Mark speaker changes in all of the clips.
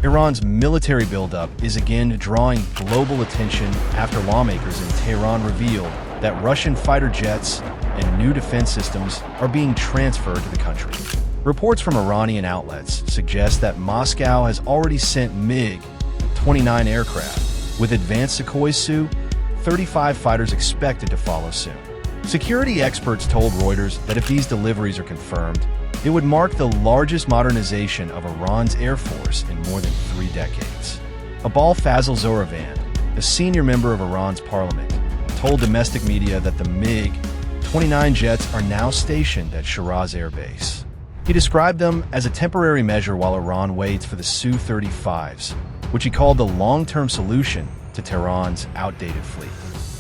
Speaker 1: Iran's military buildup is again drawing global attention after lawmakers in Tehran revealed that Russian fighter jets and new defense systems are being transferred to the country. Reports from Iranian outlets suggest that Moscow has already sent MiG-21 aircraft, with advanced Sukhoi Su-35 fighters expected to follow soon. Security experts told Reuters that if these deliveries are confirmed, it would mark the largest modernization of Iran's air force in more than 3 decades. Abul Fazl Zoravand, a senior member of Iran's parliament, told domestic media that the MiG-29 jets are now stationed at Shiraz Air Base. He described them as a temporary measure while Iran waits for the Su-35s, which he called the long-term solution to Tehran's outdated fleet.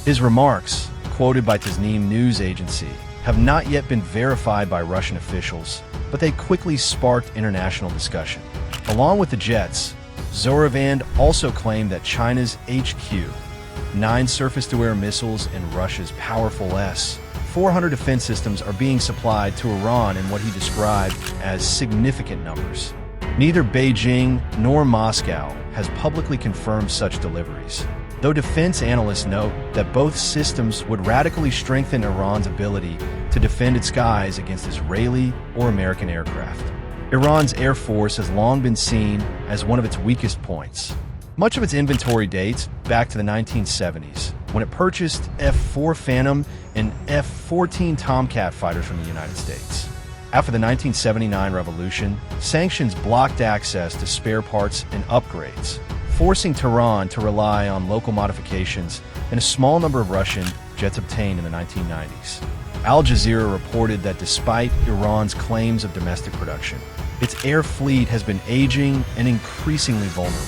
Speaker 1: His remarks, quoted by Tasnim news agency, have not yet been verified by Russian officials, but they quickly sparked international discussion. Along with the jets, Zoravand also claimed that China's HQ-9 surface-to-air missiles and Russia's powerful S-400 defense systems are being supplied to Iran in what he described as significant numbers. Neither Beijing nor Moscow has publicly confirmed such deliveries, though defense analysts note that both systems would radically strengthen Iran's ability to defend its skies against Israeli or American aircraft. Iran's air force has long been seen as one of its weakest points. Much of its inventory dates back to the 1970s, when it purchased F-4 Phantom and F-14 Tomcat fighters from the United States. After the 1979 revolution, sanctions blocked access to spare parts and upgrades, forcing Tehran to rely on local modifications and a small number of Russian jets obtained in the 1990s. Al Jazeera reported that despite Iran's claims of domestic production, its air fleet has been aging and increasingly vulnerable.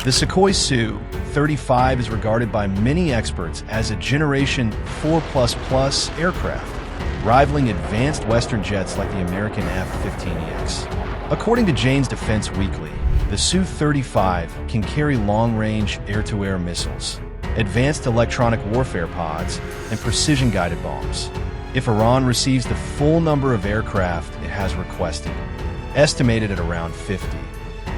Speaker 1: The Sukhoi Su-35 is regarded by many experts as a Generation 4++ aircraft, rivaling advanced Western jets like the American F-15EX. According to Jane's Defense Weekly, the Su-35 can carry long-range air-to-air missiles, advanced electronic warfare pods, and precision-guided bombs. If Iran receives the full number of aircraft it has requested, estimated at around 50,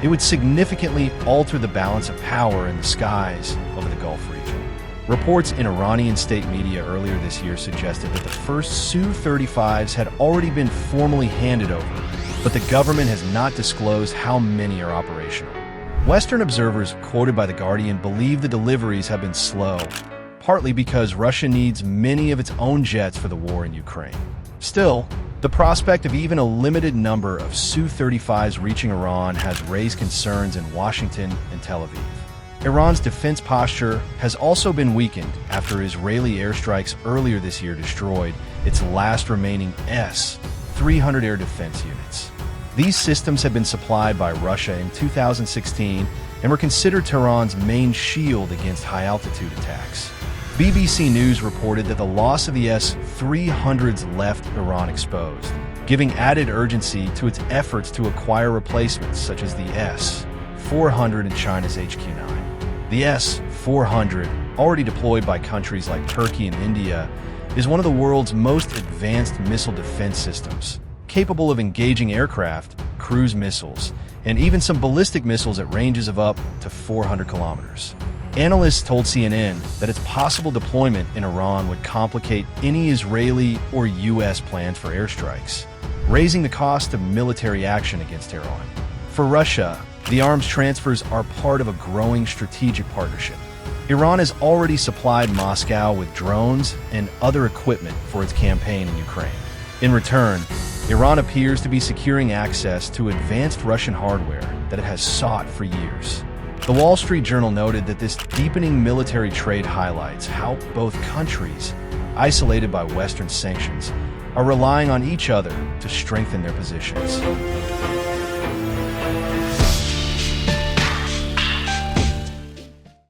Speaker 1: it would significantly alter the balance of power in the skies over the Gulf region. Reports in Iranian state media earlier this year suggested that the first Su-35s had already been formally handed over, but the government has not disclosed how many are operational. Western observers quoted by The Guardian believe the deliveries have been slow, partly because Russia needs many of its own jets for the war in Ukraine. Still, the prospect of even a limited number of Su-35s reaching Iran has raised concerns in Washington and Tel Aviv. Iran's defense posture has also been weakened after Israeli airstrikes earlier this year destroyed its last remaining S-300 air defense units. These systems had been supplied by Russia in 2016 and were considered Tehran's main shield against high-altitude attacks. BBC News reported that the loss of the S-300s left Iran exposed, giving added urgency to its efforts to acquire replacements such as the S-400 in China's HQ-9. The S-400, already deployed by countries like Turkey and India, is one of the world's most advanced missile defense systems, capable of engaging aircraft, cruise missiles, and even some ballistic missiles at ranges of up to 400 kilometers. Analysts told CNN that its possible deployment in Iran would complicate any Israeli or U.S. plans for airstrikes, raising the cost of military action against Tehran. For Russia, the arms transfers are part of a growing strategic partnership. Iran has already supplied Moscow with drones and other equipment for its campaign in Ukraine. In return, Iran appears to be securing access to advanced Russian hardware that it has sought for years. The Wall Street Journal noted that this deepening military trade highlights how both countries, isolated by Western sanctions, are relying on each other to strengthen their positions.